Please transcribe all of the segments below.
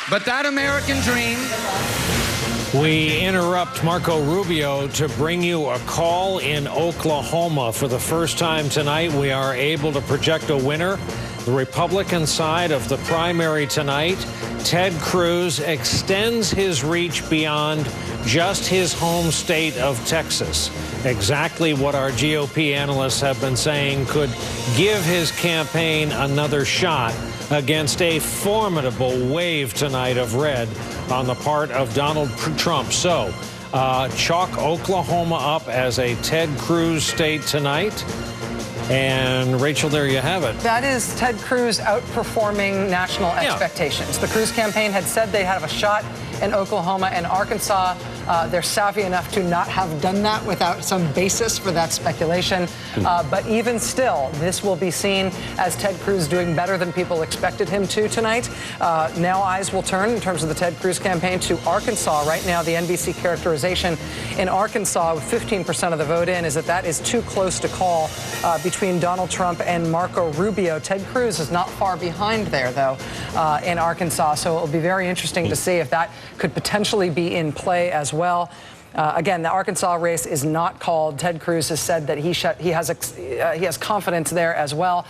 But that American dream. We interrupt Marco Rubio to bring you a call in Oklahoma. For the first time tonight, we are able to project a winner. The Republican side of the primary tonight, Ted Cruz extends his reach beyond just his home state of Texas. Exactly what our GOP analysts have been saying could give his campaign another shot against a formidable wave tonight of red on the part of Donald Trump. So, chalk Oklahoma up as a Ted Cruz state tonight. And, Rachel, there you have it. That is Ted Cruz outperforming national expectations. The Cruz campaign had said they have a shot in Oklahoma and Arkansas. They're savvy enough to not have done that without some basis for that speculation. But even still, this will be seen as Ted Cruz doing better than people expected him to tonight. Now eyes will turn in terms of the Ted Cruz campaign to Arkansas. Right now, the NBC characterization in Arkansas with 15% of the vote in is that is too close to call between Donald Trump and Marco Rubio. Ted Cruz is not far behind there, though, in Arkansas. So it will be very interesting to see if that could potentially be in play as well. Again, the Arkansas race is not called. Ted Cruz has said that he has confidence there as well.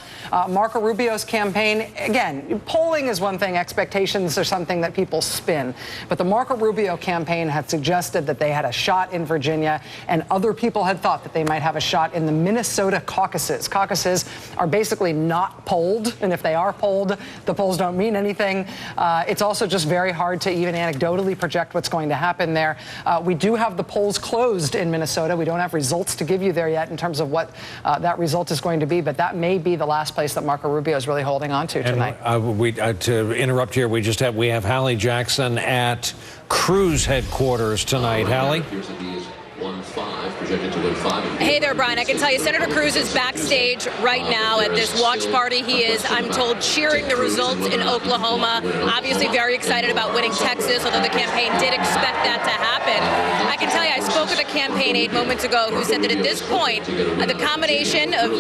Marco Rubio's campaign, again, polling is one thing, expectations are something that people spin. But the Marco Rubio campaign had suggested that they had a shot in Virginia, and other people had thought that they might have a shot in the Minnesota caucuses. Caucuses are basically not polled, and if they are polled, the polls don't mean anything. It's also just very hard to even anecdotally project what's going to happen there. We do have the polls closed in Minnesota. We don't have results to give you there yet in terms of what that result is going to be, but that may be the last place that Marco Rubio is really holding on to tonight. And to interrupt here, we have Hallie Jackson at Cruz headquarters tonight. Hallie? Hey there, Brian. I can tell you Senator Cruz is backstage right now at this watch party. He is, I'm told, cheering the results in Oklahoma. Obviously very excited about winning Texas, although the campaign did expect that to happen. I can tell you I spoke with a campaign aide moments ago who said that at this point, the combination of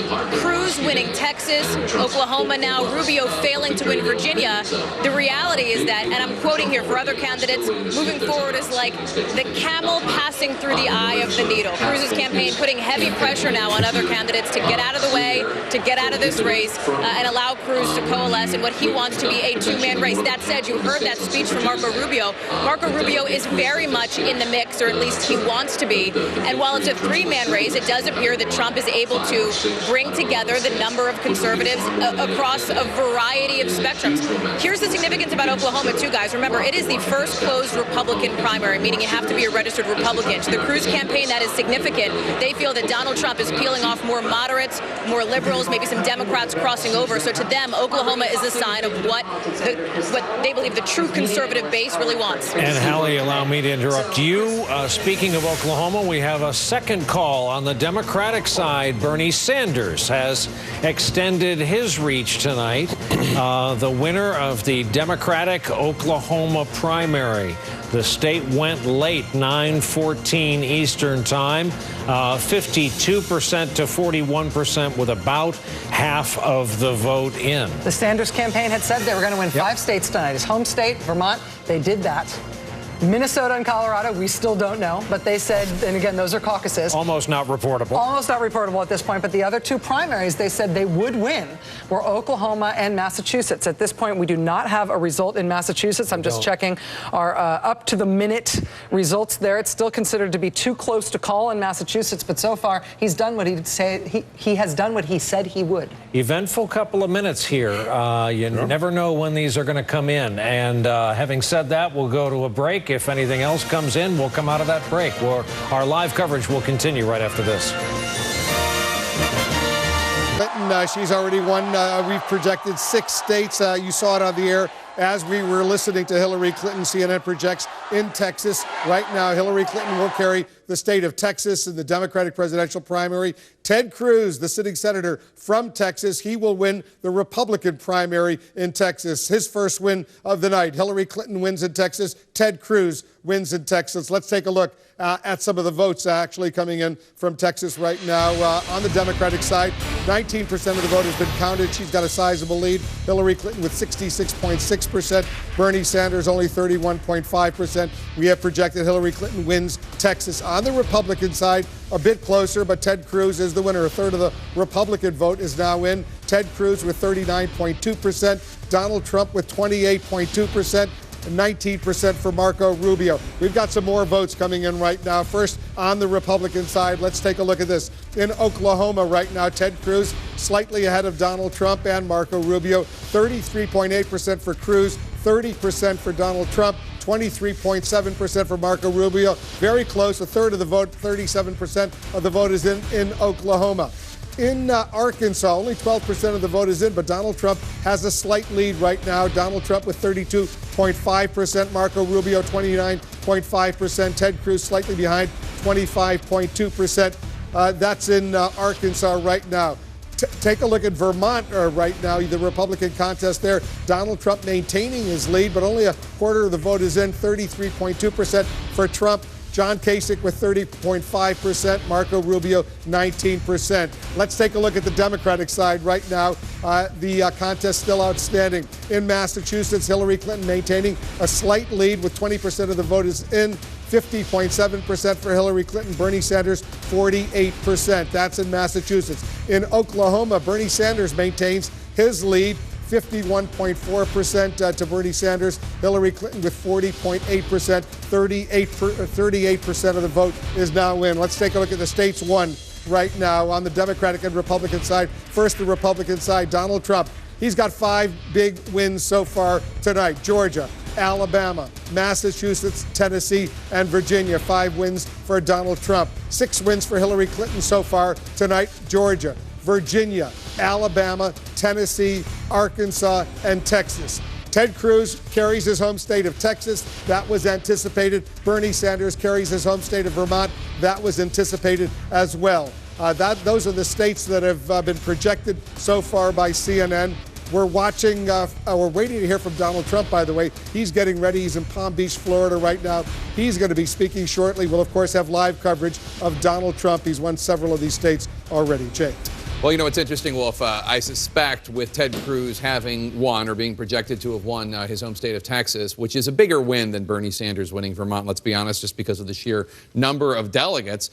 Cruz winning Texas, Oklahoma now, Rubio failing to win Virginia, the reality is that, and I'm quoting here for other candidates, moving forward is like the camel passing through the eye of the needle. Cruz's campaign putting heavy pressure now on other candidates to get out of the way, to get out of this race, and allow Cruz to coalesce in what he wants to be a two-man race. That said, you heard that speech from Marco Rubio. Marco Rubio is very much in the mix, or at least he wants to be. And while it's a three-man race, it does appear that Trump is able to bring together the number of conservatives across a variety of spectrums. Here's the significance about Oklahoma, too, guys. Remember, it is the first closed Republican primary, meaning you have to be a registered Republican. To the Cruz campaign, that is significant. They feel that Donald Trump is peeling off more moderates, more liberals, maybe some Democrats crossing over. So to them, Oklahoma is a sign of what they believe the true conservative base really wants. And Hallie, allow me to interrupt you. Speaking of Oklahoma, we have a second call on the Democratic side. Bernie Sanders has extended his reach tonight. The winner of the Democratic Oklahoma primary. The state went late, 9:14 Eastern time, 52% to 41% with about half of the vote in. The Sanders campaign had said they were going to win 5 states tonight. His home state, Vermont, they did that. Minnesota and Colorado, we still don't know, but they said, and again, those are caucuses. Almost not reportable. Almost not reportable at this point, but the other 2 primaries they said they would win were Oklahoma and Massachusetts. At this point, we do not have a result in Massachusetts. I'm just checking our up-to-the-minute results there. It's still considered to be too close to call in Massachusetts, but so far, he's done what he has done what he said he would. Eventful couple of minutes here. You never know when these are going to come in. And having said that, we'll go to a break. If anything else comes in, we'll come out of that break. Our live coverage will continue right after this. Clinton, she's already won. We've projected 6 states. You saw it on the air as we were listening to Hillary Clinton. CNN projects in Texas right now Hillary Clinton will carry the state of Texas in the Democratic presidential primary. Ted Cruz, the sitting senator from Texas, he will win the Republican primary in Texas. His first win of the night. Hillary Clinton wins in Texas. Ted Cruz wins in Texas. Let's take a look at some of the votes actually coming in from Texas right now. On the Democratic side, 19% of the vote has been counted. She's got a sizable lead. Hillary Clinton with 66.6%. Bernie Sanders only 31.5%. We have projected Hillary Clinton wins Texas. On the Republican side, a bit closer, but Ted Cruz is the winner. A third of the Republican vote is now in. Ted Cruz with 39.2%. Donald Trump with 28.2%. 19% for Marco Rubio. We've got some more votes coming in right now. First, on the Republican side, let's take a look at this. In Oklahoma right now, Ted Cruz slightly ahead of Donald Trump and Marco Rubio. 33.8% for Cruz, 30% for Donald Trump, 23.7% for Marco Rubio. Very close, a third of the vote, 37% of the vote is in Oklahoma. In Arkansas, only 12% of the vote is in, but Donald Trump has a slight lead right now. Donald Trump with 32.5%, Marco Rubio 29.5%, Ted Cruz slightly behind, 25.2%. That's in Arkansas right now. Take a look at Vermont right now, the Republican contest there. Donald Trump maintaining his lead, but only a quarter of the vote is in, 33.2% for Trump. John Kasich with 30.5%, Marco Rubio 19%. Let's take a look at the Democratic side right now. The contest still outstanding. In Massachusetts, Hillary Clinton maintaining a slight lead with 20% of the vote is in, 50.7% for Hillary Clinton. Bernie Sanders 48%. That's in Massachusetts. In Oklahoma, Bernie Sanders maintains his lead. 51.4% to Bernie Sanders. Hillary Clinton with 40.8%. 38% of the vote is now in. Let's take a look at the states won right now on the Democratic and Republican side. First, the Republican side, Donald Trump. He's got 5 big wins so far tonight. Georgia, Alabama, Massachusetts, Tennessee, and Virginia. 5 wins for Donald Trump. 6 wins for Hillary Clinton so far tonight. Georgia, Virginia, Alabama, Tennessee, Arkansas, and Texas. Ted Cruz carries his home state of Texas. That was anticipated. Bernie Sanders carries his home state of Vermont. That was anticipated as well. Those are the states that have been projected so far by CNN. We're watching, we're waiting to hear from Donald Trump, by the way. He's getting ready. He's in Palm Beach, Florida right now. He's going to be speaking shortly. We'll, of course, have live coverage of Donald Trump. He's won several of these states already. Jay. Well, you know, it's interesting, Wolf. I suspect with Ted Cruz having won or being projected to have won his home state of Texas, which is a bigger win than Bernie Sanders winning Vermont, let's be honest, just because of the sheer number of delegates.